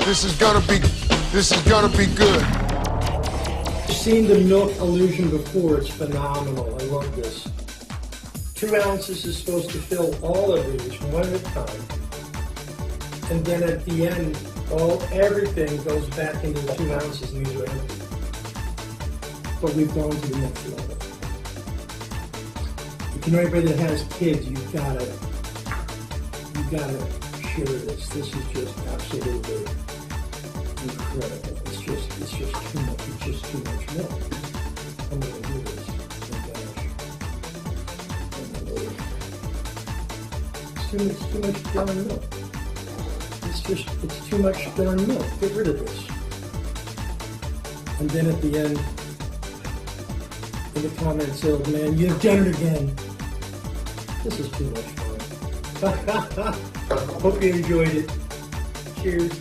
This is gonna be good. I've seen the milk illusion before. It's phenomenal. I love this. 2 ounces is supposed to fill all of these one at a time. And then at the end, everything goes back into the 2 ounces and these are empty. But we've gone to the next level. If you know anybody that has kids, you gotta share this. This is just absolutely incredible. It's just too much. It's just too much milk. I'm gonna do this. Oh my gosh. It's too much darn milk. It's too much darn milk. Get rid of this. And then at the end, in the comments, oh man, you've done it again. This is too much fun. Hope you enjoyed it. Cheers.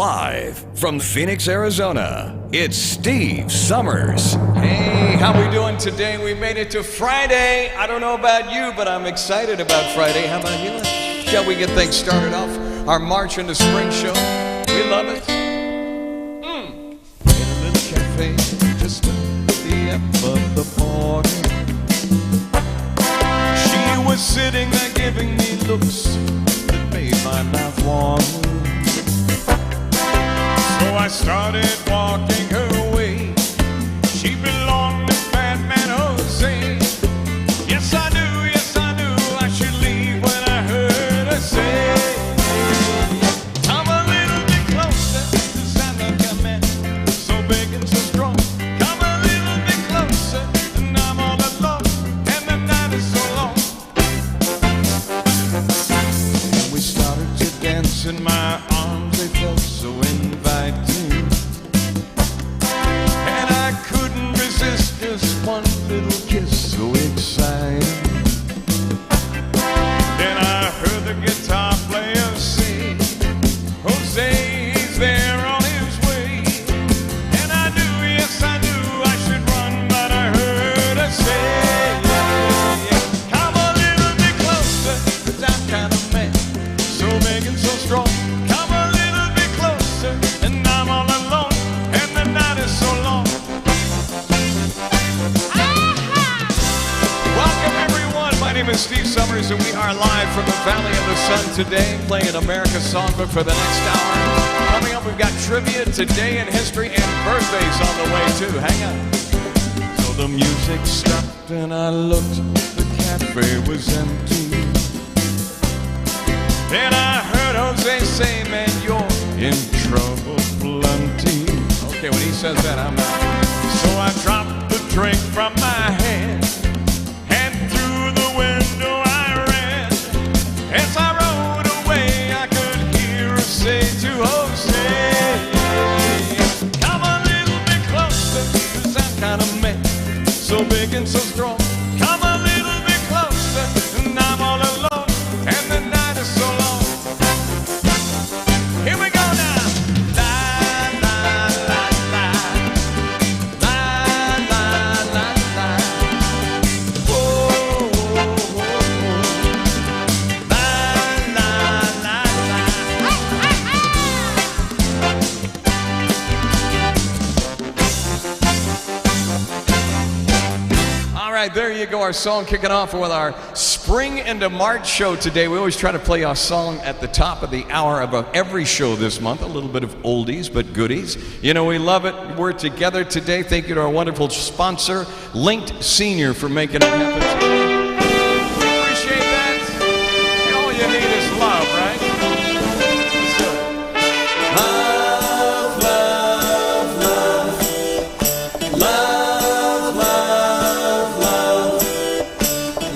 Live from Phoenix, Arizona, it's Steve Summers. Hey, how we doing today? We made it to Friday. I don't know about you, but I'm excited about Friday. How about you? Shall we get things started off? Our March into Spring show. We love it. In a little cafe, just at the end of the morning. She was sitting there giving me looks that made my mouth water. So I started walking her way. She belonged to Fat Man Jose. Yes, I knew I should leave when I heard her say, come a little bit closer, 'cause I like a man so big and so strong. Come a little bit closer, and I'm all alone, and the night is so long. And we started to dance in my arms, they felt so inviting, and I couldn't resist just one little kiss, so exciting. Then I heard the guitar player say, Jose's there on his way. And I knew, yes I knew I should run, but I heard her say, come a little bit closer, 'cause I'm kind of man, so big and so strong. Come a little bit closer, and I'm all alone, and the night is so long. Welcome everyone, my name is Steve Summers, and we are live from the Valley of the Sun today, playing America's Songbook for the next hour. Coming up, we've got trivia, today in history, and birthdays on the way too. Hang on. So the music stopped and I looked, the cafe was empty. Then I heard Jose say, man, you're in trouble plenty. Okay, when he says that, I'm out. So I dropped the drink from my hand, and through the window I ran. As I rode away, I could hear her say to Jose, come a little bit closer, 'cause I'm kind of man, so big and so strong. Come a little bit closer, and I'm all alone, and the night is so long. Here we go now. La la la la, la la la la. Whoa, whoa, whoa, whoa. La la la la. All right, there you go. Our song kicking off with our Spring into March show today. We always try to play our song at the top of the hour of every show this month. A little bit of oldies but goodies. You know, we love it. We're together today. Thank you to our wonderful sponsor, Linked Senior, for making it happen. We appreciate that. All you need is love, right? So, love, love, love. Love, love, love.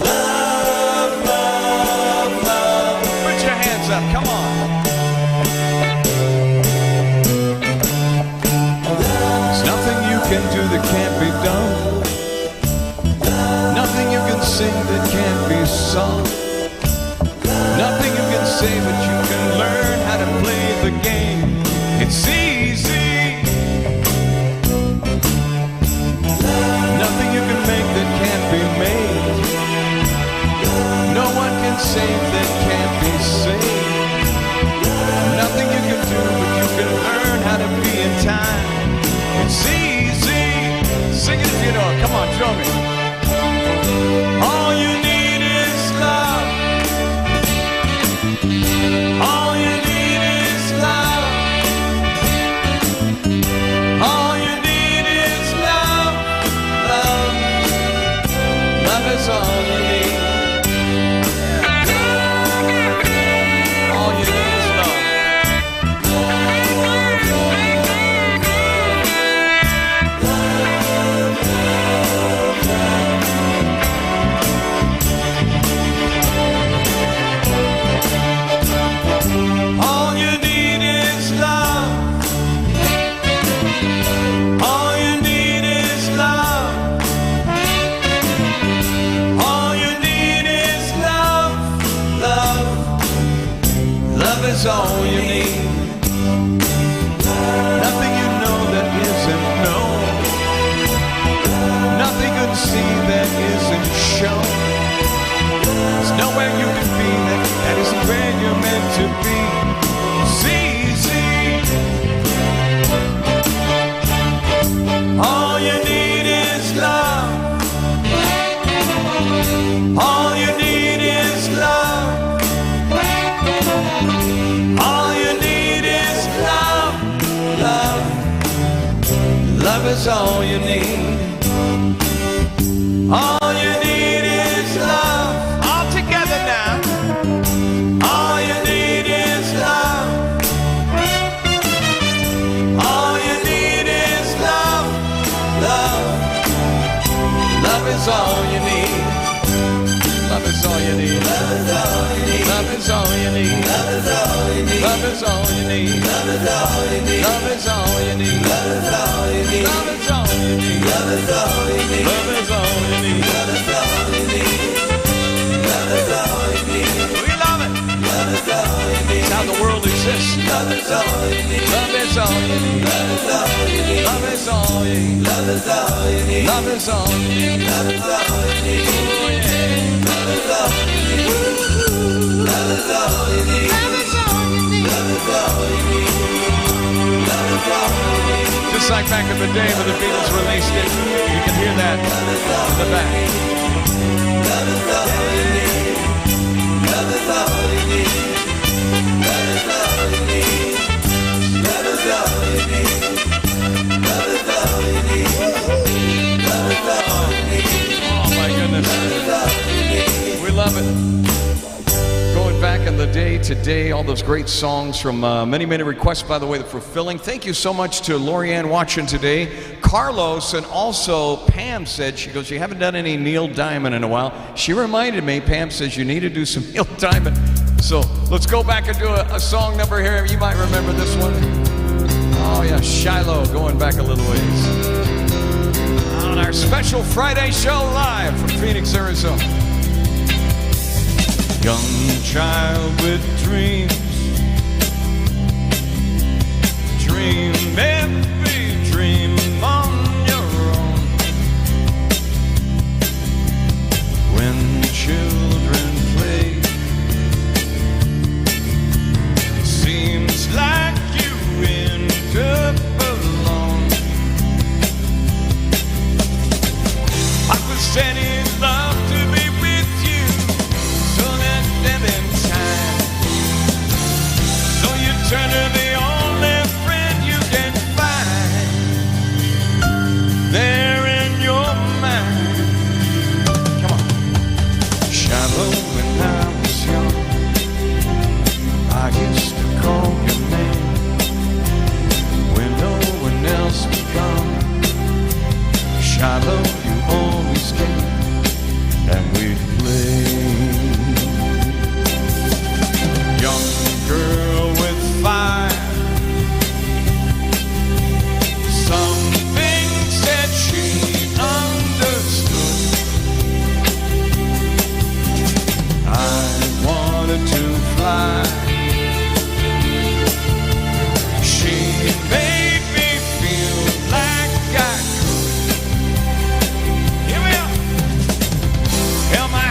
Love, love, love. Put your hands up, come on. There's nothing you can do that can't be done. Nothing you can sing that can't be sung. Nothing you can say, but you can learn how to play the game. It's easy. Nothing you can make that can't be made. No one can save that can't be saved. Nothing you can do, but you can learn how to be in time. It's easy. Sing it if you know it. Come on, show me. All you need is love. All you need is love. All you need is love. Love. Love is all you need. All you need is love. see that isn't shown. There's nowhere you can be that isn't where you're meant to be. See, all you need is love. All you need is love. All you need is love. Love is all you need. All you need is love. All together now. All you need is love. All you need is love. Love is all you need. Love is all you need. Love is all you need. Love is all you need. Love is all you need. Love is all you need. Love is all you need. Love is all you need. Love is all you need. Love is all you need. Love is all you need. Love is all you need. Love is all you need. Love is all you need. We love it. Love is all you need. It's how the world exists. Love is all you need. Love is all you need. Love is all you need. Love is all you need. Love is all you need. Love is all you need. Love is all you need. Oh yeah. Love is all you need. Love is all you need. Love is all you need. Love is all you need. Love is all you need. Just like back in the day when the Beatles released it, you can hear that in the back. Love is all you need. Love is all you need. Love is all you need. Love is all you need. Love is all you need. Love is all you need. Oh my goodness. We love it. Going back in the day today, all those great songs from many requests, by the way, that fulfilling. Thank you so much to Lorianne watching today. Carlos and also Pam said, she goes, you haven't done any Neil Diamond in a while. She reminded me, Pam says, you need to do some Neil Diamond. So let's go back and do a song number here. You might remember this one. Oh yeah, Shiloh, going back a little ways. On our special Friday show live from Phoenix, Arizona. Young child with dreams, dream every dream on your own. When children play, seems like you end up alone. I was set in love to be with you, so that in time. So you turn to the only friend you can find there in your mind. Come on. Shallow when I was young, I used to call you man when no one else would come. Shallow, you always came and we'd play. Young girl with fire, something said she understood. I wanted to fly. She made me feel like I could. Here we are. Held my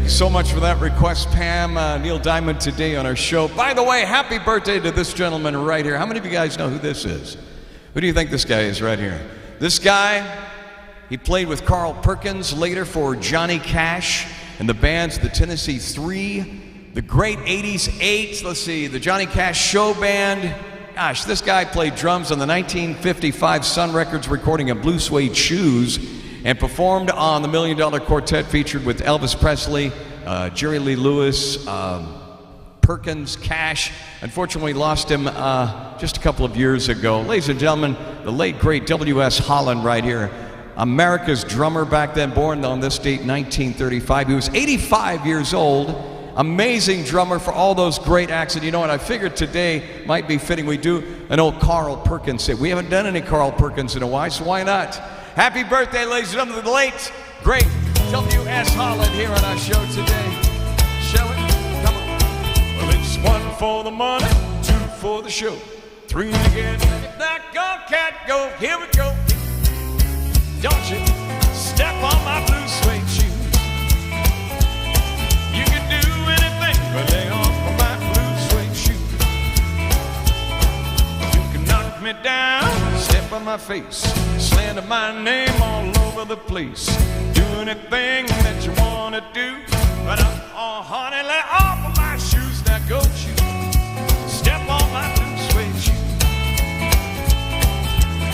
Thank you so much for that request, Pam. Neil Diamond today on our show. By the way, happy birthday to this gentleman right here. How many of you guys know who this is? Who do you think this guy is right here? This guy, he played with Carl Perkins, later for Johnny Cash, and the bands the Tennessee Three, the great 80s Eight, let's see, the Johnny Cash Show Band. Gosh, this guy played drums on the 1955 Sun Records recording of Blue Suede Shoes and performed on the $1 Million Quartet featured with Elvis Presley, Jerry Lee Lewis, Perkins, Cash. Unfortunately, lost him just a couple of years ago. Ladies and gentlemen, the late, great W.S. Holland right here. America's drummer back then, born on this date, 1935. He was 85 years old. Amazing drummer for all those great acts. And you know what? I figured today might be fitting we do an old Carl Perkins set. We haven't done any Carl Perkins in a while, so why not? Happy birthday, ladies and gentlemen, the late, great W.S. Holland here on our show today. Shall we? Come on. Well, it's 1 for the money, 2 for the show, 3 to get ready. Now go, cat, go. Here we go. Don't you step on my blue suede shoes. You can do anything but lay off of my blue suede shoes. You can knock me down, step on my face, slander my name all over the place. Do anything that you want to do, but oh honey, lay off of my shoes. Now go you step on my blue suede shoes.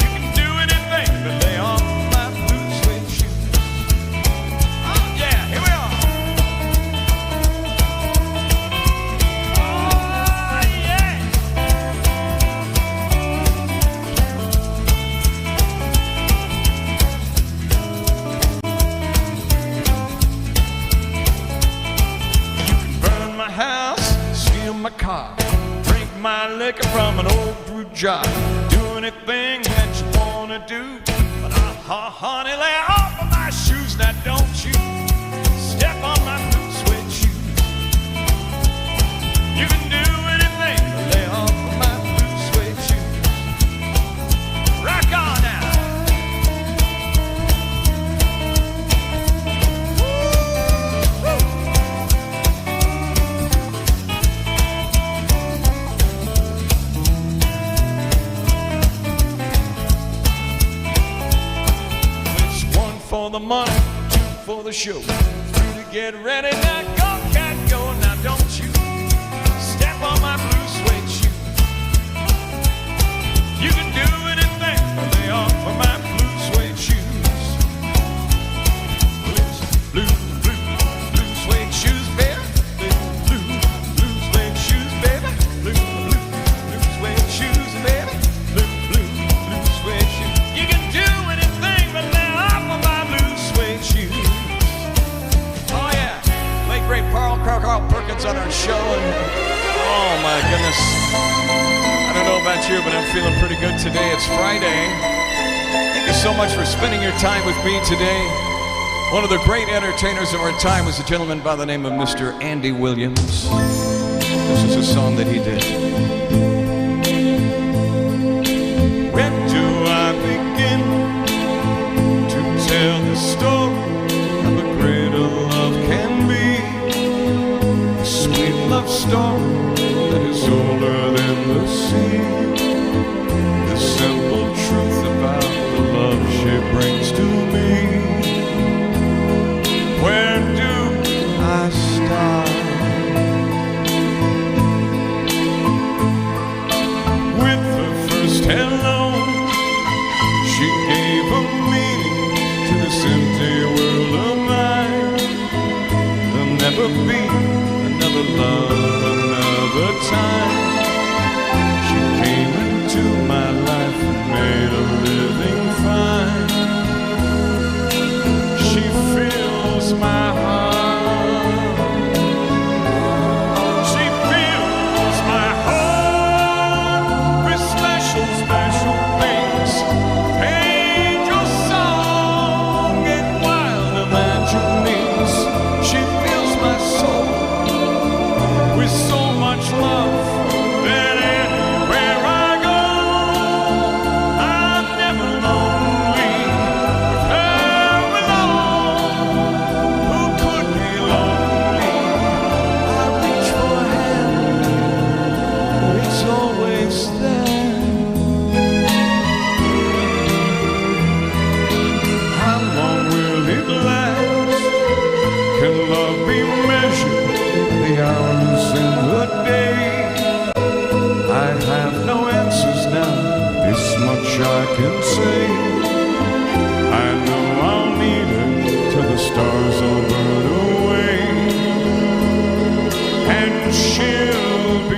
You can do anything but lay off of my blue suede shoes. Oh yeah, here we are. Oh yeah. You can burn my house, steal my car, drink my liquor from an old brew jar. Do anything that you wanna do, but honey, lay off of my shoes. Now don't you step on my blue suede shoes. You can do anything but lay off of my blue suede shoes. Rock on now. It's 1 for the money, 2 for the show, 3 to get ready. Now go, cat, go. Now don't you step on my blue suede shoes. You can do anything but lay off of my blue suede shoes. Blue suede shoes, baby. Blue suede shoes, baby. Blue suede shoes, baby. Blue suede shoes. You can do anything but lay off of my blue suede shoes. Oh yeah, late great Carl Perkins on our show, and oh my goodness, I don't know about you, but I'm feeling pretty good today. It's Friday. Thank you so much for spending your time with me today. One of the great entertainers of our time was a gentleman by the name of Mr. Andy Williams. This is a song that he did. Where do I begin to tell the story of a greater love can be? A sweet love story that is older than the sea. The simple truth about the love she brings to me. Where do I start? With the first hello, she gave a meaning to this empty world of mine. There'll never be another love, another time. She came into my life and made a living fine. She fills my heart. She fills my heart with special, special things. Angel song and wild imaginings. She fills my soul with so much love thousand a day. I have no answers now, this much I can say. I know I'll need her till the stars all burn away, and she'll be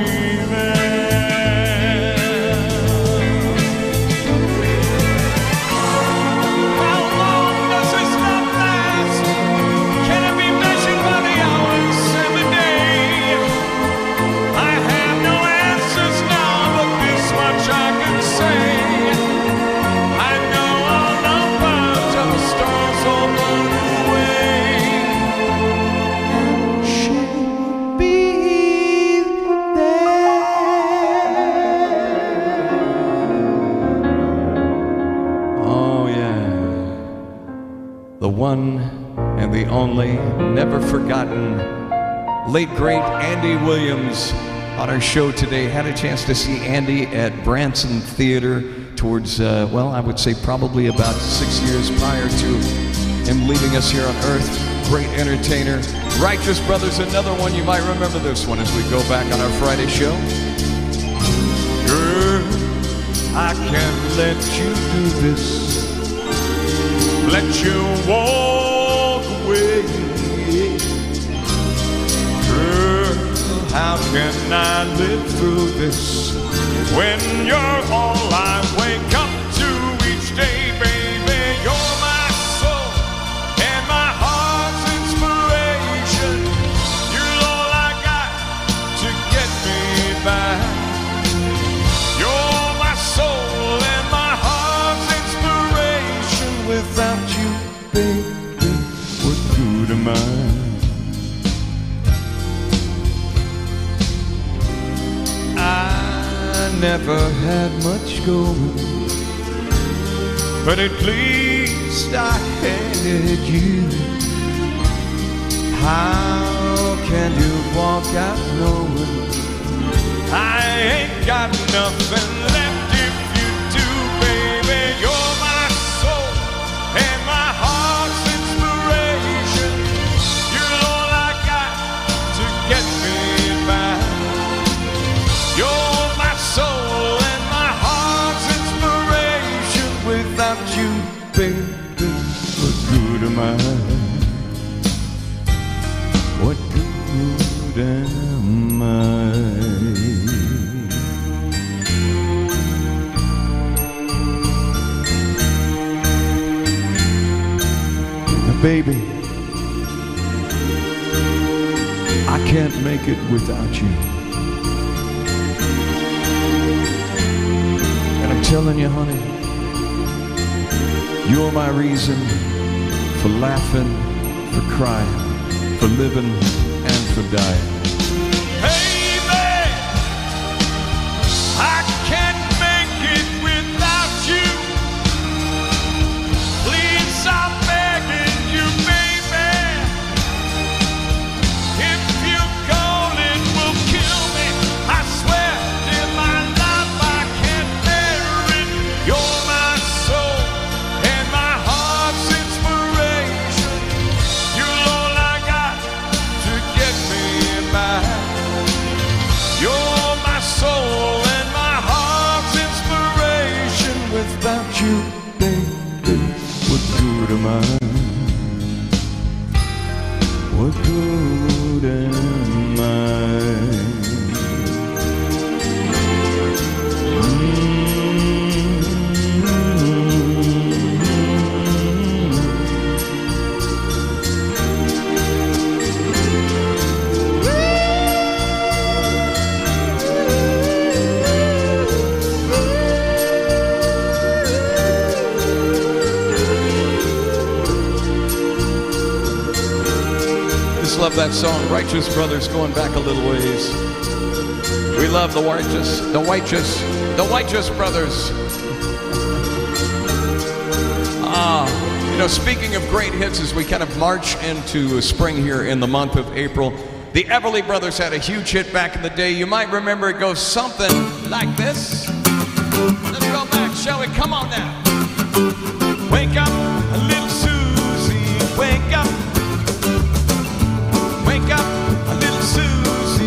one and the only, never forgotten, late great Andy Williams on our show today. Had a chance to see Andy at Branson Theater towards, well, I would say probably about 6 years prior to him leaving us here on Earth. Great entertainer. Righteous Brothers, another one. You might remember this one as we go back on our Friday show. Girl, I can't let you do this. Let you walk away. Girl, how can I live through this when you're all I wake up to each day, baby? You're my soul and my heart's inspiration. You're all I got to get me back. You're my soul and my heart's inspiration. Without you, baby, what good am I? I never had much going, but at least I had you. How can you walk out knowing I ain't got nothing left if you do, baby? You're my soul and my heart's inspiration. You're all I got to get me back. You're my soul and my heart's inspiration. Without you, baby, what good am I? What good am I? Baby, I can't make it without you. And I'm telling you, honey, you're my reason for laughing, for crying, for living, and for dying. Baby, I can't make it without you. Please, I'm begging you, baby. If you go, it will kill me. I swear, in my life I can't bear it. You're my soul and my heart's inspiration. You're all I got to get me back. You're my soul and my heart's inspiration. Without you, baby, what good am I? What good am I? Love that song, Righteous Brothers, going back a little ways. We love the Righteous Brothers. You know, speaking of great hits, as we kind of march into spring here in the month of April, the Everly Brothers had a huge hit back in the day. You might remember it goes something like this. Let's go back, shall we? Come on now. Wake up, little Susie, wake up. Wake up, little Susie.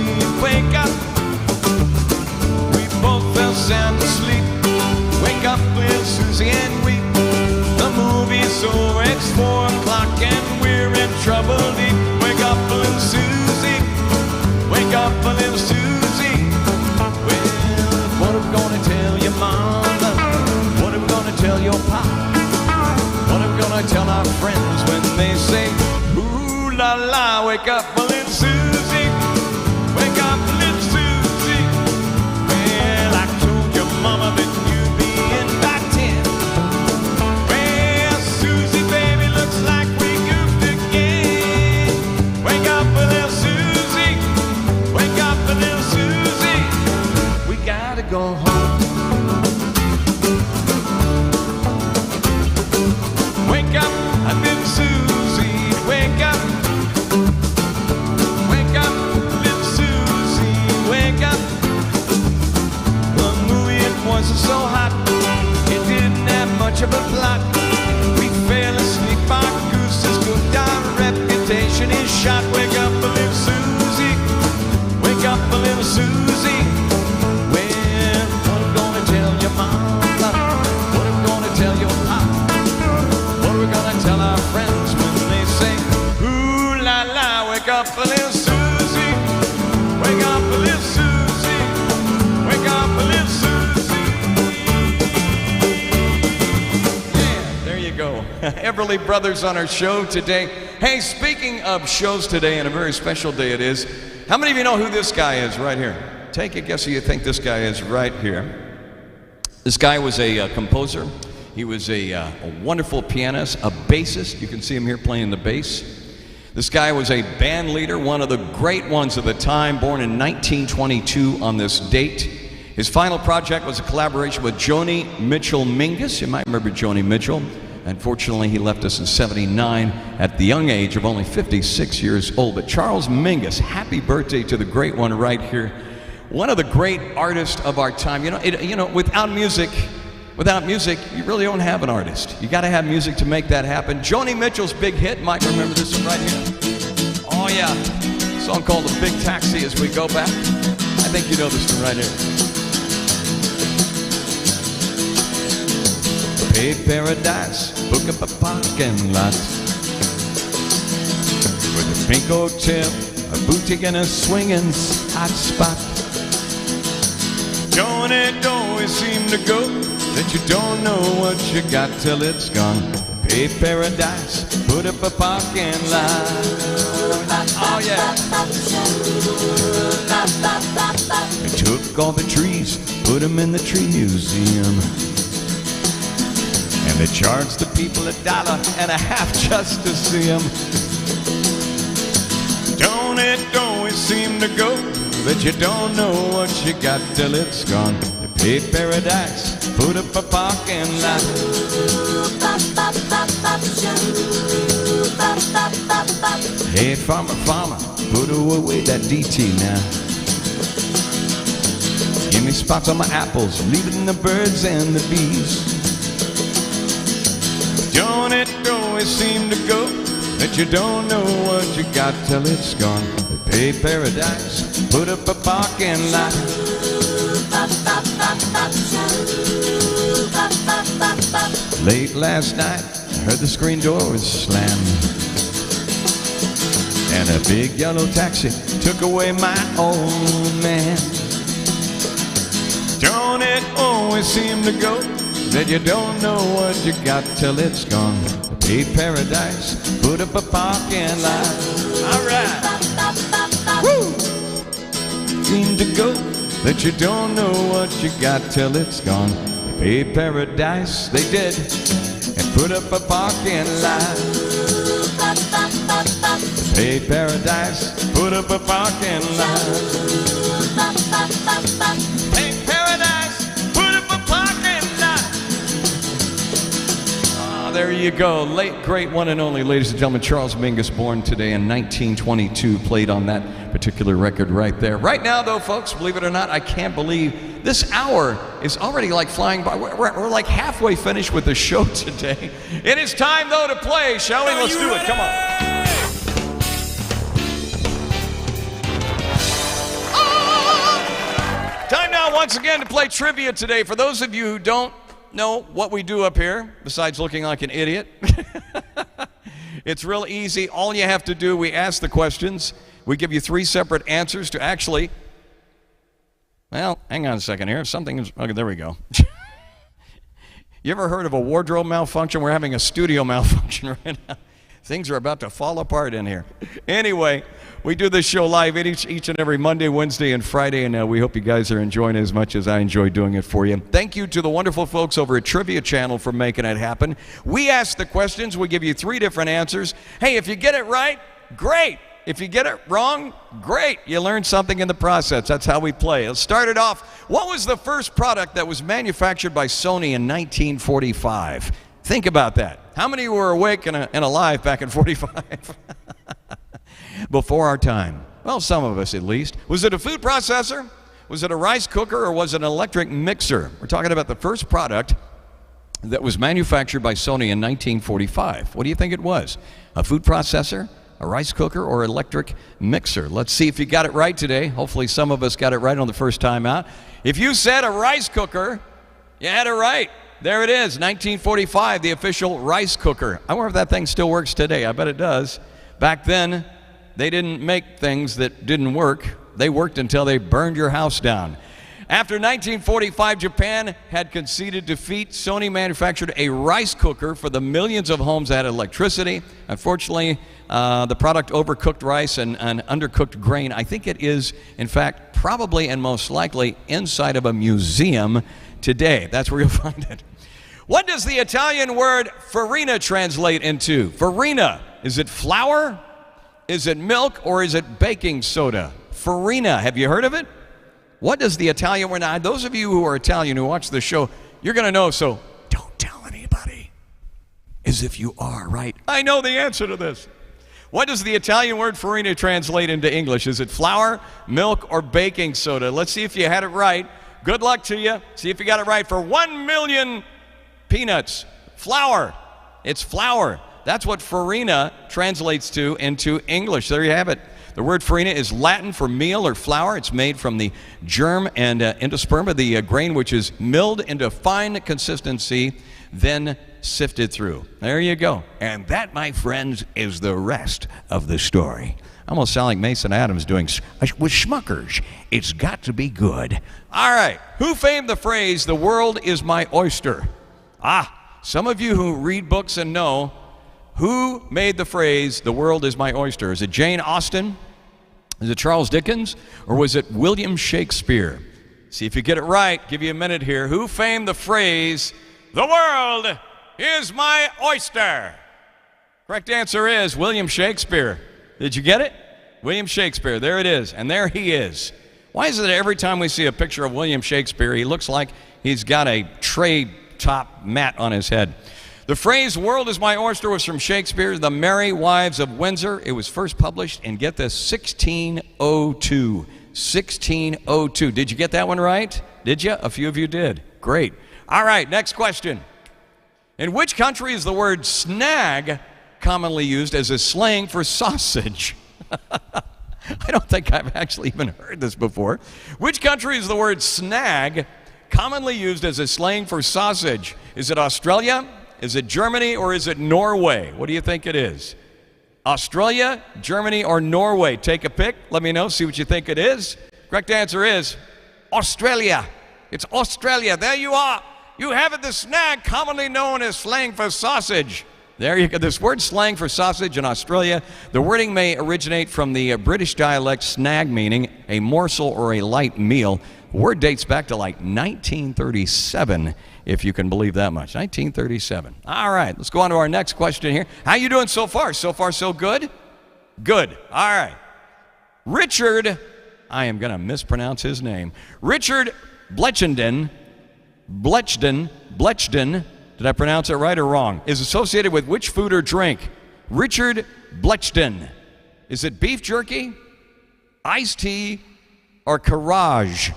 it's 4 o'clock and we're in trouble deep. Wake up, little Susie. Wake up, little Susie. Well, what are we gonna tell your mama? What are we gonna tell your pop? What are we gonna tell our friends when they say, ooh la la, wake up, little Susie. Wake up, little Susie. Well, I told your mama that you'd be in by 10. Well, Susie, baby, looks like we goofed again. Wake up, little Susie. Wake up, little Susie. We gotta go home. Wake up, little Susie. Wake up. Wake up, little Susie. Wake up. The movie, it wasn't so hot. It didn't have much of a plot. We fell asleep, our goose is cooked, our reputation is shot. Wake up, little Susie. Wake up, little Susie. Well, what are we gonna tell your mama? What are we gonna tell your pop? What are we gonna tell our friends when they say, ooh la la, wake up, little Susie. Wake up, little Susie. Wake up, little Susie. Yeah, there you go. Everly Brothers on our show today. Hey, speaking of shows today, and a very special day it is, how many of you know who this guy is right here? Take a guess who you think this guy is right here. This guy was a composer. He was a wonderful pianist, a bassist. You can see him here playing the bass. This guy was a band leader, one of the great ones of the time, born in 1922 on this date. His final project was a collaboration with Joni Mitchell Mingus. You might remember Joni Mitchell. Unfortunately, he left us in '79 at the young age of only 56 years old. But Charles Mingus, happy birthday to the great one right here. One of the great artists of our time. Without music, you really don't have an artist. You got to have music to make that happen. Joni Mitchell's big hit, Mike, remember this one right here? Oh yeah, a song called The Big Taxi as we go back. I think you know this one right here. Pay paradise, book up a parking lot with a pink hotel, a boutique and a swinging hot spot. Don't it always seem to go that you don't know what you got till it's gone? Pay paradise, put up a parking lot. Oh yeah. They took all the trees, put them in the tree museum, and they charged the people $1.50 just to see them. Don't it always seem to go that you don't know what you got till it's gone? Pay paradise, put up a parking lot. Hey farmer, put away that DT now. Give me spots on my apples, leaving the birds and the bees. Don't it always seem to go that you don't know what you got till it's gone? Pay paradise, put up a parking lot. Late last night, I heard the screen door was slammed, and a big yellow taxi took away my old man. Don't it always seem to go that you don't know what you got till it's gone? Pay paradise, put up a parking lot. All right. Woo! Seem to go that you don't know what you got till it's gone. Pay paradise, they did, and put up a parking lot. Pay paradise, put up a parking lot. Pay paradise, put up a parking lot. Ah, there you go. Late, great one and only, ladies and gentlemen, Charles Mingus, born today in 1922, played on that particular record right there. Right now, though, folks, believe it or not, I can't believe this hour is already like flying by. We're like halfway finished with the show today. It is time, though, to play, shall we? Let's do it. Come on. Time now, once again, to play trivia today. For those of you who don't know what we do up here, besides looking like an idiot, It's real easy. All you have to do, we ask the questions. We give you 3 separate answers to actually, well, hang on a second here. Something is, okay, there we go. You ever heard of a wardrobe malfunction? We're having a studio malfunction right now. Things are about to fall apart in here. Anyway, we do this show live each and every Monday, Wednesday, and Friday, and we hope you guys are enjoying it as much as I enjoy doing it for you. Thank you to the wonderful folks over at Trivia Channel for making it happen. We ask the questions. We give you 3 different answers. Hey, if you get it right, great. If you get it wrong, great. You learn something in the process. That's how we play. Let's start it off. What was the first product that was manufactured by Sony in 1945? Think about that. How many were awake and alive back in 45? Before our time. Well, some of us at least. Was it a food processor? Was it a rice cooker, or was it an electric mixer? We're talking about the first product that was manufactured by Sony in 1945. What do you think it was? A food processor, a rice cooker, or electric mixer? Let's see if you got it right today. Hopefully some of us got it right on the first time out. If you said a rice cooker, you had it right. There it is, 1945, the official rice cooker. I wonder if that thing still works today. I bet it does. Back then, they didn't make things that didn't work. They worked until they burned your house down. After 1945, Japan had conceded defeat. Sony manufactured a rice cooker for the millions of homes that had electricity. Unfortunately, the product overcooked rice and undercooked grain. I think it is, in fact, probably and most likely inside of a museum today. That's where you'll find it. What does the Italian word farina translate into? Farina, is it flour? Is it milk, or is it baking soda? Farina, have you heard of it? What does the Italian word, now those of you who are Italian who watch the show, you're going to know, so don't tell anybody. As if you are, right? I know the answer to this. What does the Italian word farina translate into English? Is it flour, milk, or baking soda? Let's see if you had it right. Good luck to you. See if you got it right. For 1 million peanuts, flour. It's flour. That's what farina translates to into English. There you have it. The word farina is Latin for meal or flour. It's made from the germ and endosperma, the grain which is milled into fine consistency, then sifted through. There you go. And that, my friends, is the rest of the story. I almost sound like Mason Adams doing with Schmuckers. It's got to be good. All right. Who famed the phrase, "The world is my oyster"? Some of you who read books and know, who made the phrase, "The world is my oyster"? Is it Jane Austen? Is it Charles Dickens? Or was it William Shakespeare? See if you get it right. Give you a minute here. Who famed the phrase, "The world is my oyster"? Correct answer is William Shakespeare. Did you get it? William Shakespeare. There it is. And there he is. Why is it that every time we see a picture of William Shakespeare, he looks like he's got a tray top mat on his head? The phrase, "World is my oyster," was from Shakespeare's The Merry Wives of Windsor. It was first published in, get this, 1602. 1602. Did you get that one right? Did you? A few of you did. Great. All right, next question. In which country is the word snag commonly used as a slang for sausage? I don't think I've actually even heard this before. Which country is the word snag commonly used as a slang for sausage? Is it Australia? Is it Germany, or is it Norway? What do you think it is? Australia, Germany, or Norway? Take a pick. Let me know. See what you think it is. Correct answer is Australia. It's Australia. There you are. You have it, the snag, commonly known as slang for sausage. There you go. This word slang for sausage in Australia, the wording may originate from the British dialect snag, meaning a morsel or a light meal. The word dates back to like 1937, if you can believe that much. 1937. All right, let's go on to our next question here. How you doing so far? So far, so good? Good. All right. Richard, I am going to mispronounce his name. Richard Blechdon, did I pronounce it right or wrong? Is associated with which food or drink? Richard Blechdon. Is it beef jerky, iced tea, or Carrage?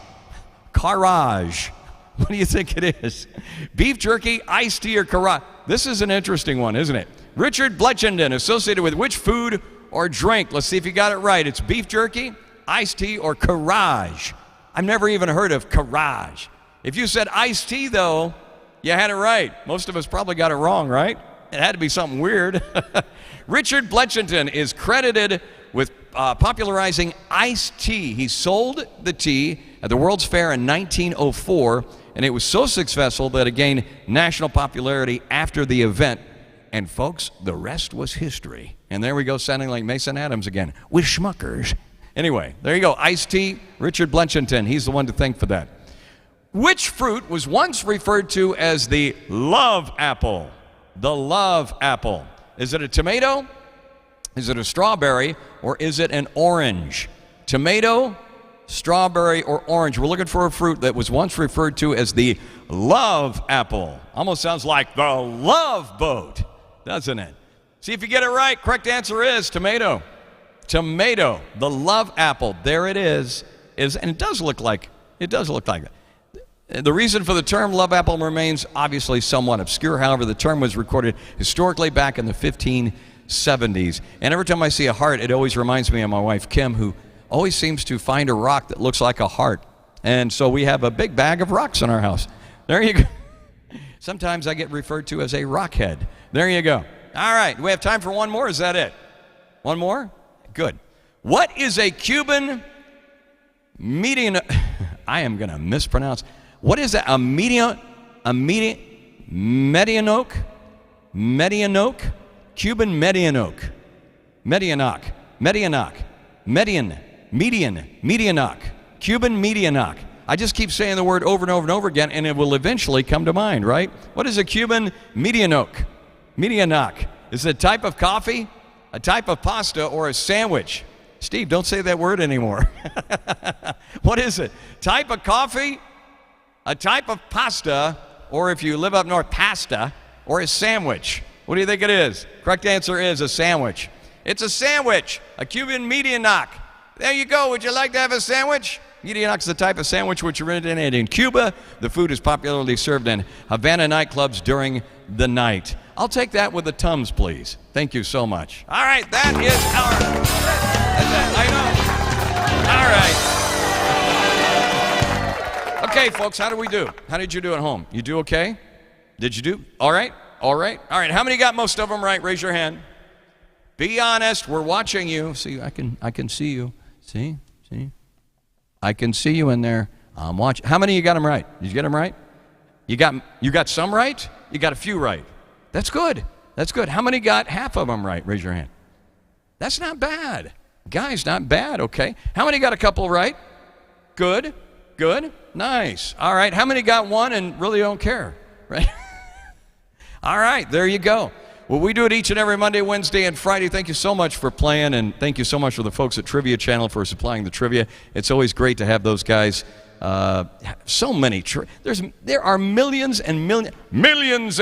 Carrage. What do you think it is? Beef jerky, iced tea, or Carrage? This is an interesting one, isn't it? Richard Blechdon, associated with which food or drink? Let's see if you got it right. It's beef jerky, iced tea, or Carrage. I've never even heard of Carrage. If you said iced tea, though, you had it right. Most of us probably got it wrong, right? It had to be something weird. Richard Blechenton is credited with popularizing iced tea. He sold the tea at the World's Fair in 1904, and it was so successful that it gained national popularity after the event. And folks, the rest was history. And there we go, sounding like Mason Adams again, with Schmuckers. Anyway, there you go, iced tea, Richard Blechenton. He's the one to thank for that. Which fruit was once referred to as the love apple? The love apple. Is it a tomato? Is it a strawberry? Or is it an orange? Tomato, strawberry, or orange? We're looking for a fruit that was once referred to as the love apple. Almost sounds like the love boat, doesn't it? See if you get it right. Correct answer is tomato. Tomato, the love apple. There it is, and it does look like that. The reason for the term love apple remains obviously somewhat obscure. However, the term was recorded historically back in the 1570s. And every time I see a heart, it always reminds me of my wife, Kim, who always seems to find a rock that looks like a heart. And so we have a big bag of rocks in our house. There you go. Sometimes I get referred to as a rockhead. There you go. All right. Do we have time for one more? Is that it? One more? Good. What is a Cuban median? I am going to mispronounce. What is that? A medianoke? Medianoke? Cuban medianoke. Medianoke. Cuban medianoke. I just keep saying the word over and over and over again, and it will eventually come to mind, right? What is a Cuban medianoke? Medianoke. Is it a type of coffee, a type of pasta, or a sandwich? Steve, don't say that word anymore. What is it? Type of coffee, a type of pasta, or if you live up north, pasta, or a sandwich? What do you think it is? Correct answer is a sandwich. It's a sandwich, a Cuban medianoke. There you go. Would you like to have a sandwich? Medianoke is the type of sandwich which originated in Cuba. The food is popularly served in Havana nightclubs during the night. I'll take that with the Tums, please. Thank you so much. All right, that is our... That's it, I know. All right. Okay, folks, how did we do? How did you do at home? You do okay? Did you do? All right. All right. How many got most of them right? Raise your hand. Be honest. We're watching you. See, I can see you. See? I can see you in there. I'm watching. How many of you got them right? Did you get them right? You got some right? You got a few right. That's good. That's good. How many got half of them right? Raise your hand. That's not bad. Guys, not bad, okay. How many got a couple right? Good. Nice. All right. How many got one and really don't care? Right? All right. There you go. Well, we do it each and every Monday, Wednesday, and Friday. Thank you so much for playing, and thank you so much for the folks at Trivia Channel for supplying the trivia. It's always great to have those guys. So many. There are millions and millions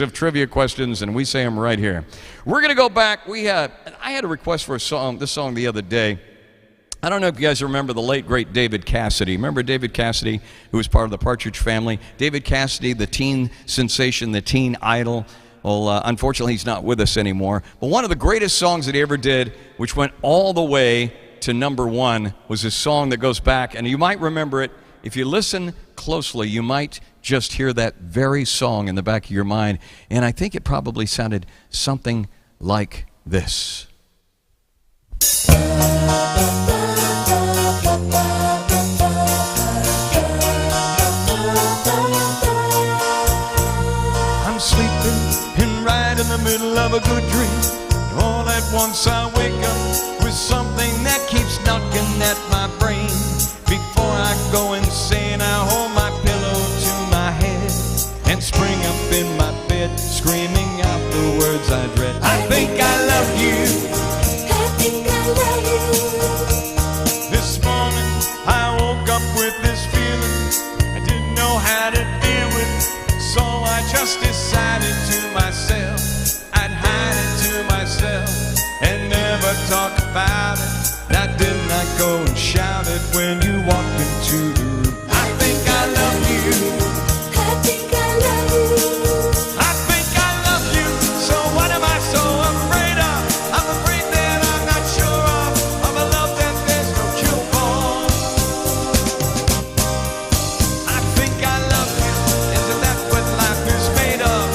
of trivia questions, and we say them right here. We're going to go back. I had a request for this song the other day. I don't know if you guys remember the late, great David Cassidy. Remember David Cassidy, who was part of the Partridge Family? David Cassidy, the teen sensation, the teen idol. Well, unfortunately, he's not with us anymore. But one of the greatest songs that he ever did, which went all the way to #1, was this song that goes back, and you might remember it. If you listen closely, you might just hear that very song in the back of your mind. And I think it probably sounded something like this. I'm sleeping and right in the middle of a good dream. All at once I wake up with something that keeps knocking at my brain. Before I go insane, I hold my pillow to my head and spring up in my bed, screaming out the words I dread. I think I love you. I think I love you. This morning I woke up with this feeling I didn't know how to deal with, so I just decided to myself I'd hide it to myself and never talk about it. Now didn't I go and shout it when you walked into the room? I think I love you. I think I love you. I think I love you. So what am I so afraid of? I'm afraid that I'm not sure of a love that there's no cure for. I think I love you. Isn't that what life is made of?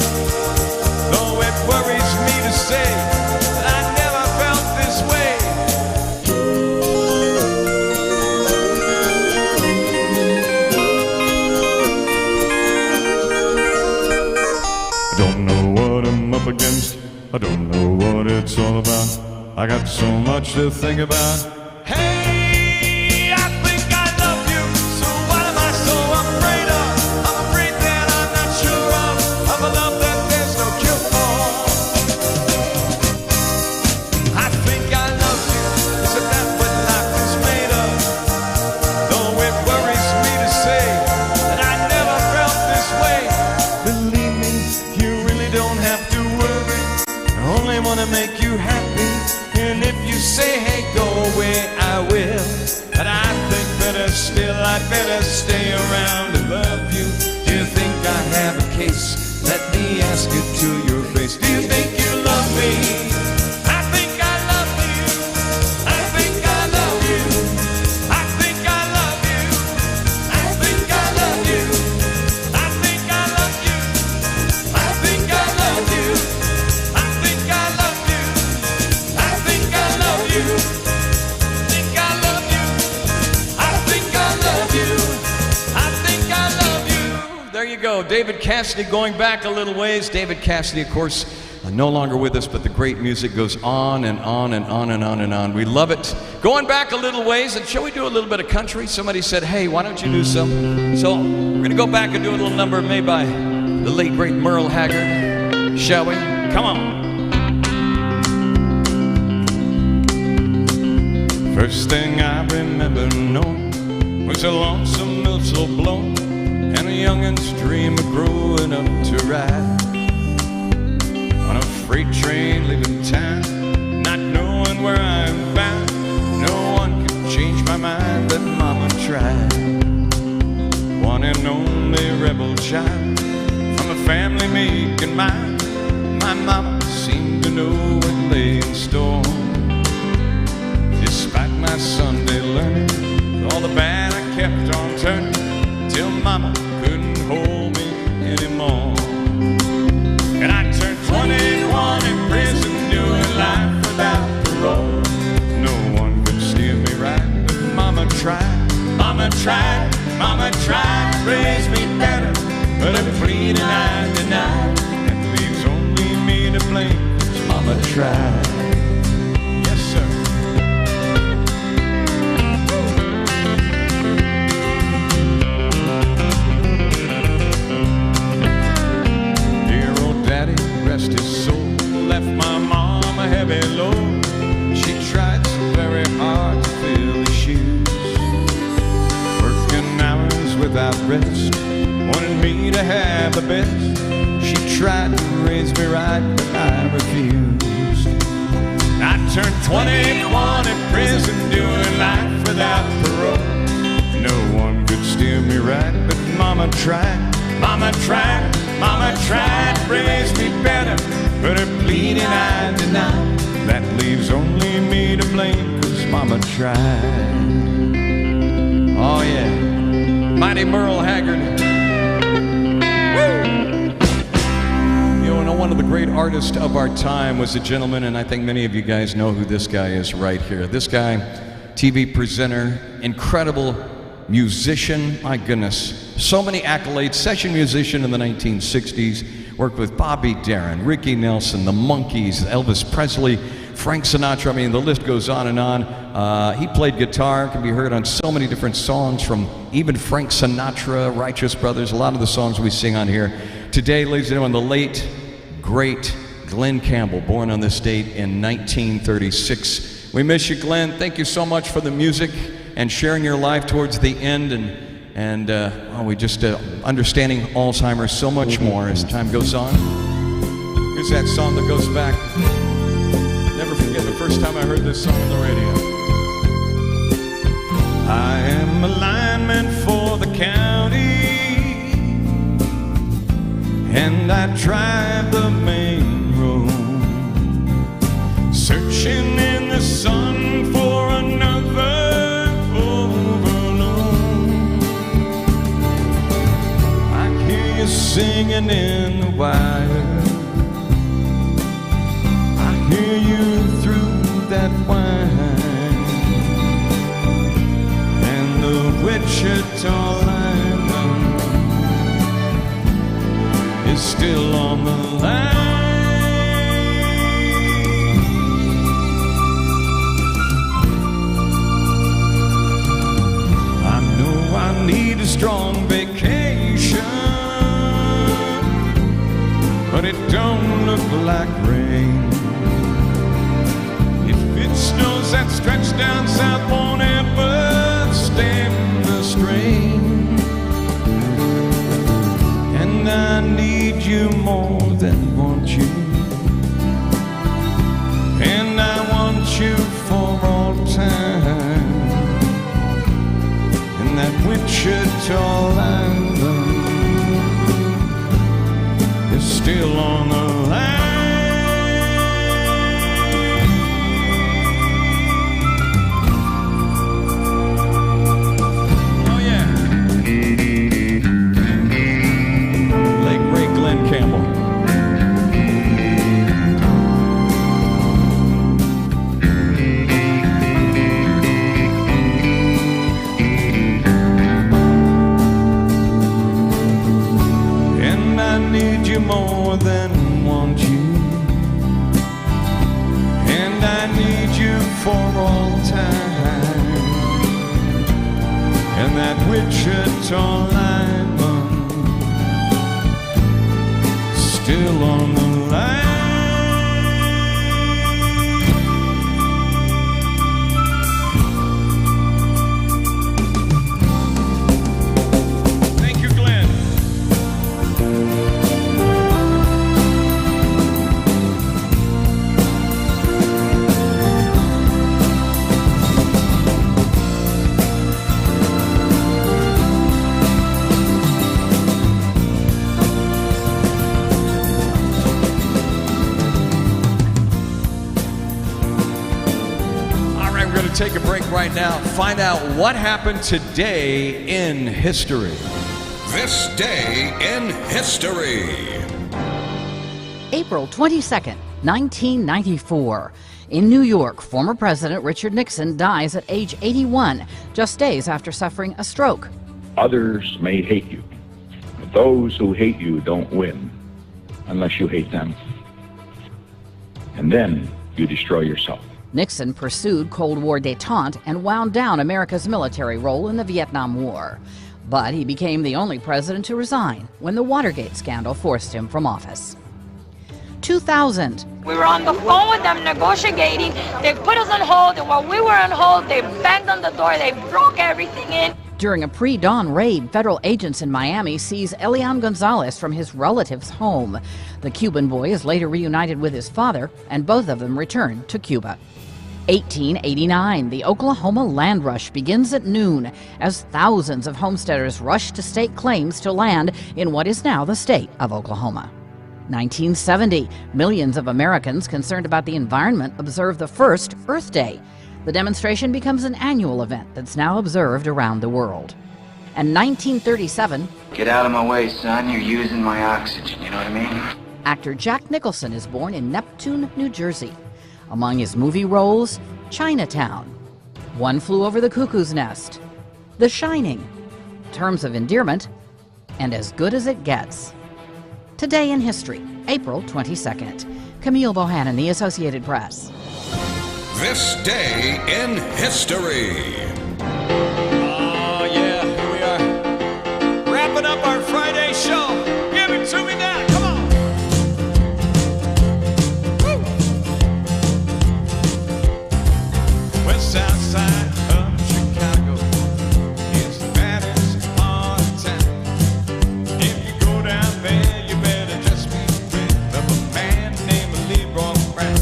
I don't know what it's all about. I got so much to think about. Hey, I think I love you, so what am I so afraid of? I'm afraid that I'm not sure of a love that there's no cure for. I think I love you, isn't that what life is made of? Though it worries me to say that I never felt this way. Believe me, you really don't have to worry. I only want to make you happy. And if you say, hey, go away, I will. But I think better still, I'd better stay around and love you. Do you think I have a case? Let me ask it to your face. Do you think you love me? I think I love you. I think I love you. I think I love you. I think I love you. I think I love you. I think I love you. I think I love you. I think I love you. Think I love you. I think I love you. I think I love you. There you go, David Cassidy, going back a little ways. David Cassidy, of course, no longer with us, but the great music goes on and on and on and on and on. We love it. Going back a little ways, and shall we do a little bit of country? Somebody said, hey, why don't you do some? So we're going to go back and do a little number made by the late, great Merle Haggard. Shall we? Come on. First thing I remember knowing was a lonesome whistle blown and a youngin's dream of growing up to ride on a freight train leaving town, not knowing where I'm bound. No one could change my mind, but Mama tried. One and only rebel child from a family meek and mild. My mama seemed to know what lay in store. Despite my Sunday learning, all the bad I kept on turning, till Mama couldn't hold me anymore. And I turned 21 in prison, doing life without parole. No one could steer me right, but Mama tried. Mama tried, Mama tried to raise me better, but a pleading I denied. That leaves only me to blame, 'cause Mama tried. Yes, sir. Rest his soul, left my mom a heavy load. She tried so very hard to fill his shoes, working hours without rest, wanted me to have the best. She tried to raise me right, but I refused. I turned 21 in prison, doing life without parole. No one could steer me right, but Mama tried. Mama tried, Mama tried to raise me better, but her pleading I denied. That leaves only me to blame, 'cause Mama tried. Oh yeah, mighty Merle Haggard. Woo! You know, one of the great artists of our time was a gentleman, and I think many of you guys know who this guy is right here. This guy, TV presenter, incredible musician, my goodness, so many accolades, session musician in the 1960s, worked with Bobby Darin, Ricky Nelson, the Monkees, Elvis Presley, Frank Sinatra. I mean, the list goes on and on. He played guitar, can be heard on so many different songs from even Frank Sinatra, Righteous Brothers, a lot of the songs we sing on here. Today, ladies and gentlemen, the late, great Glenn Campbell, born on this date in 1936. We miss you, Glenn. Thank you so much for the music and sharing your life towards the end, and well, we just understanding Alzheimer's so much more as time goes on. Here's that song that goes back. Never forget the first time I heard this song on the radio. I am a lineman for the county, and I drive the main road, searching in the sun for another singing in the wire. I hear you through that whine, and the Wichita lineman is still on the line. strong vacation, but it don't look like rain. If it snows, that stretch down south won't ever stand the strain. And I need you more than want you, and I want you for all time. And that Wichita lineman is still on the line. Oh yeah. Late great Glenn Campbell. Need you more than want you, and I need you for all time. And that Wichita lineman still on the line. Thank you, Glenn. Take a break right now. Find out what happened today in history. This day in history. April 22nd, 1994. In New York, former President Richard Nixon dies at age 81, just days after suffering a stroke. Others may hate you, but those who hate you don't win unless you hate them. And then you destroy yourself. Nixon pursued Cold War détente and wound down America's military role in the Vietnam War. But he became the only president to resign when the Watergate scandal forced him from office. 2000. We were on the phone with them negotiating. They put us on hold, and while we were on hold, they banged on the door. They broke everything in. During a pre-dawn raid, federal agents in Miami seize Elian Gonzalez from his relative's home. The Cuban boy is later reunited with his father, and both of them return to Cuba. 1889, the Oklahoma land rush begins at noon as thousands of homesteaders rush to stake claims to land in what is now the state of Oklahoma. 1970, millions of Americans concerned about the environment observe the first Earth Day. The demonstration becomes an annual event that's now observed around the world. And 1937, get out of my way, son. You're using my oxygen, you know what I mean? actor Jack Nicholson is born in Neptune, New Jersey. Among his movie roles, Chinatown, One Flew Over the Cuckoo's Nest, The Shining, Terms of Endearment, and As Good as It Gets. Today in History, April 22nd. Camille Bohannon, The Associated Press. This day in history. Oh, yeah, here we are. Wrapping up our Friday show. Give it to me now. Come on. Woo. West South Side of Chicago is the baddest part of town. If you go down there, you better just be rid of a man named Leroy Brown.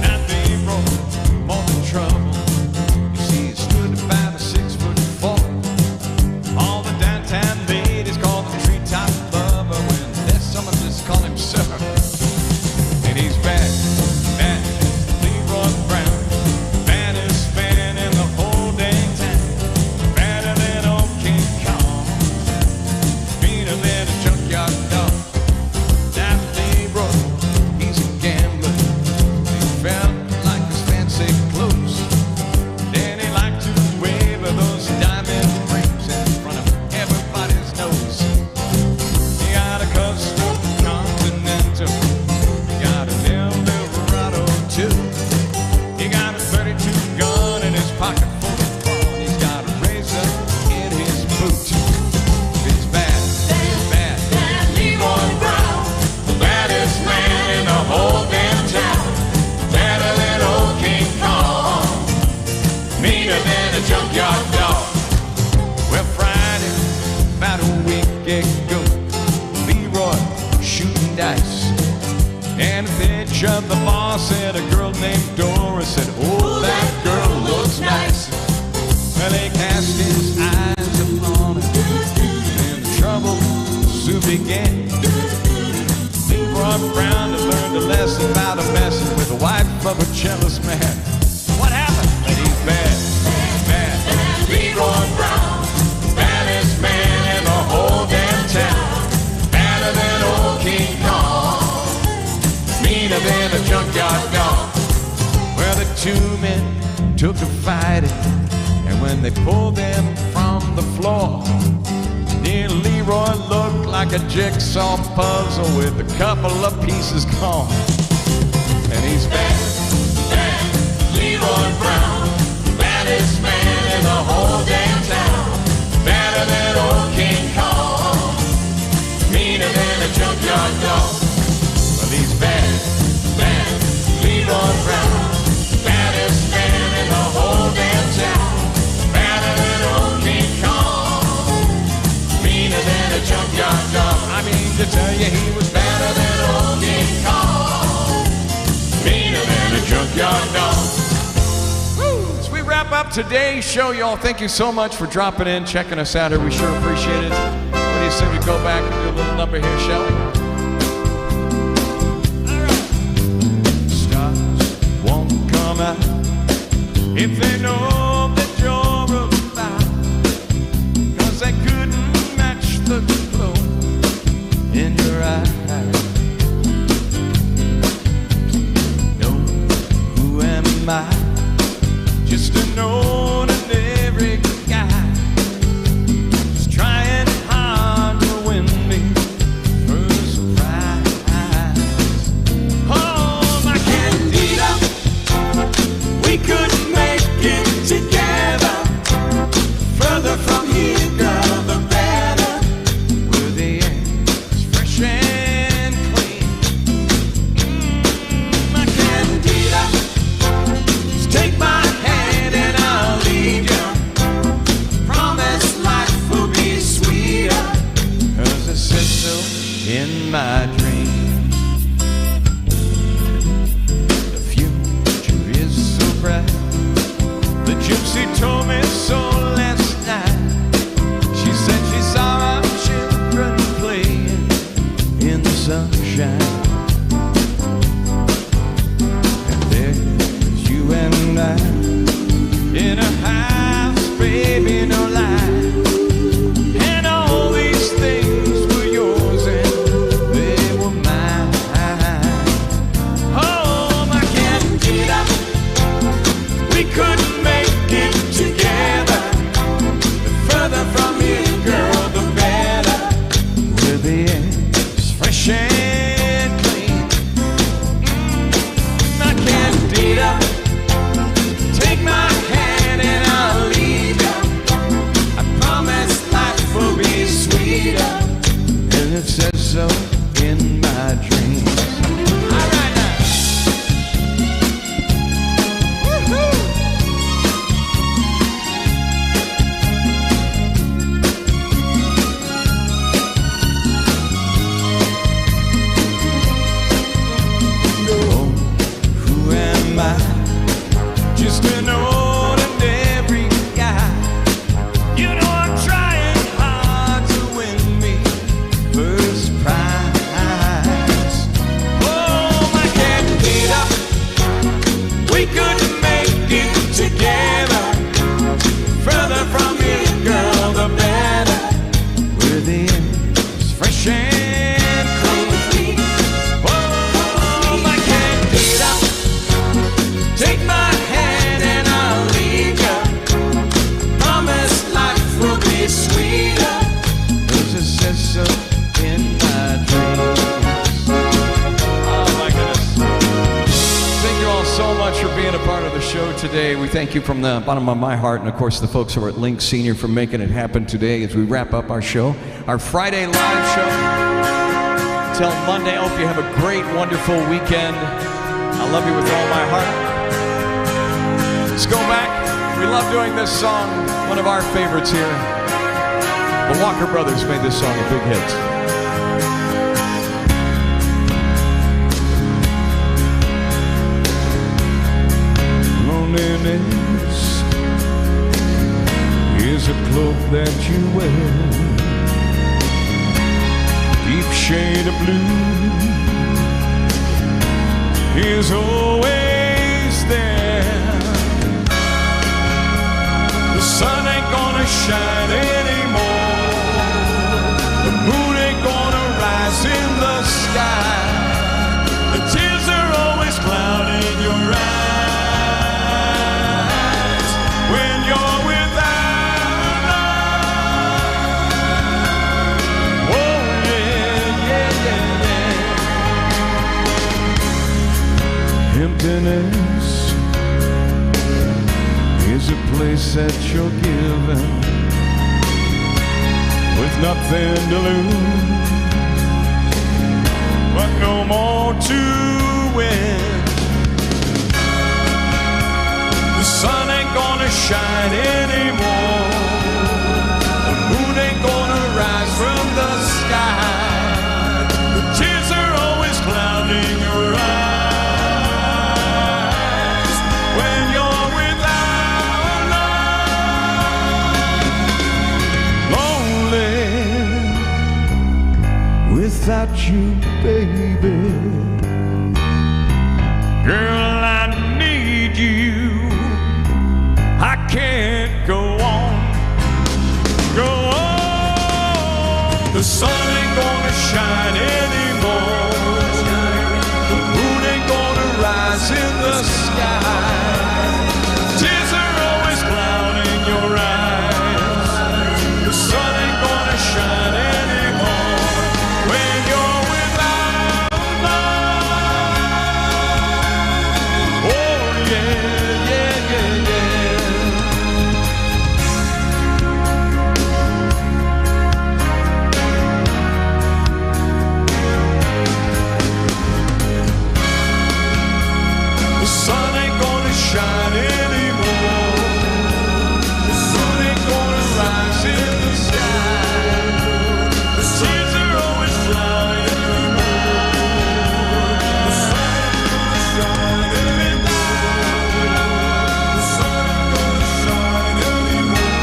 Not Leroy, more than trouble. You see, his picture the boss and a girl named Dora said, oh, that girl looks nice. Well, he cast his eyes upon her, and the trouble soon began. Leroy Brown had learned a lesson about a messing with the wife of a jealous man. What happened? That he's bad, bad. Leroy Brown, baddest man in the whole damn town. Badder than old King Kong, meaner than a junkyard dog. Well, the two men took a fighting, and when they pulled them from the floor, dear Leroy looked like a jigsaw puzzle with a couple of pieces gone. And he's bad, bad, Leroy Brown, baddest man in the whole damn town. Badder than old King Kong, meaner than a junkyard dog. Well, he's bad, bad, Leroy Brown, baddest man in the whole damn town. Badder than old King Kong, meaner than a junkyard dog. I mean to tell you, he was better than old King Kong, meaner than a junkyard dog. As we wrap up today's show, y'all, thank you so much for dropping in, checking us out here. We sure appreciate it. What do you say we go back and do a little number here, shall we? All right. Stars won't come out if they know that you're about, 'cause they couldn't match the glow in your eyes. No, who am I? Just an ordinary guy, just trying hard to win me first prize. Oh, my Candida, we could make it together. Further from here, girl, the better. Where the air's fresh and clean. My Candida, just take my hand and I'll lead you. Promise life will be sweeter, 'cause it says so in my dream. The future is so bright. The gypsy told me so last night. She said she saw our children playing in the sunshine. And there's you and I in a house, baby, no lie. And all these things were yours and they were mine. Oh, my Candida, we couldn't make it together. The further from here, girl, the better. Where the air's fresh and clean. My Candida, take my hand and I'll lead you. I promise life will be sweeter, and it says so in my dreams. All right now. Woo-hoo. Oh, who am I? Just an ordinary guy. You know I'm trying hard to win me first prize. Oh, my Candida, we couldn't make it together. Further from here, girl, the better. Where the air's fresh and clean. Oh, my Candida, take my hand and I'll lead you. Promise life will be sweeter, 'cause it says so in my dreams. Oh, my goodness. Thank you all so much for being a part of the show today. We thank you from the bottom of my heart, and of course the folks over at Link Senior for making it happen today as we wrap up our show, our Friday live show. Until Monday, I hope you have a great, wonderful weekend. I love you with all my heart. Let's go back. We love doing this song, one of our favorites here. The Walker Brothers made this song a big hit. that you wear, deep shade of blue, is always there. The sun ain't gonna shine anymore, the moon ain't gonna rise in the sky, the tears are always clouding your eyes when you're without love. Oh yeah, yeah, yeah, yeah. Emptiness is a place that you're given with nothing to lose, but no more to win. The sun ain't gonna shine anymore, the moon ain't gonna rise from the sky, the tears are always clouding your eyes when you're without love. Lonely without you, baby. Girl, I need you. I can't go on, go on. The sun ain't gonna shine anymore, the moon ain't gonna rise in the sky, tears are always clouding your eyes. The sun ain't gonna shine anymore when you're without love. Oh yeah, yeah, yeah, yeah. The sun ain't gonna shine anymore, the sun ain't gonna rise in the sky, the tears are always clouding your eyes. The sun ain't gonna shine anymore, the sun ain't gonna shine anymore.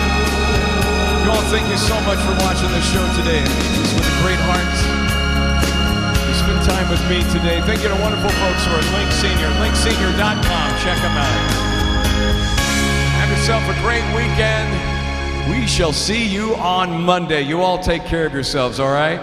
You all, thank you so much for watching the show today. It's with a great heart. You spend time with me today. Thank you to wonderful folks who are at Link Senior, linksenior.com. Check them out. Have yourself a great weekend. We shall see you on Monday. You all take care of yourselves, all right?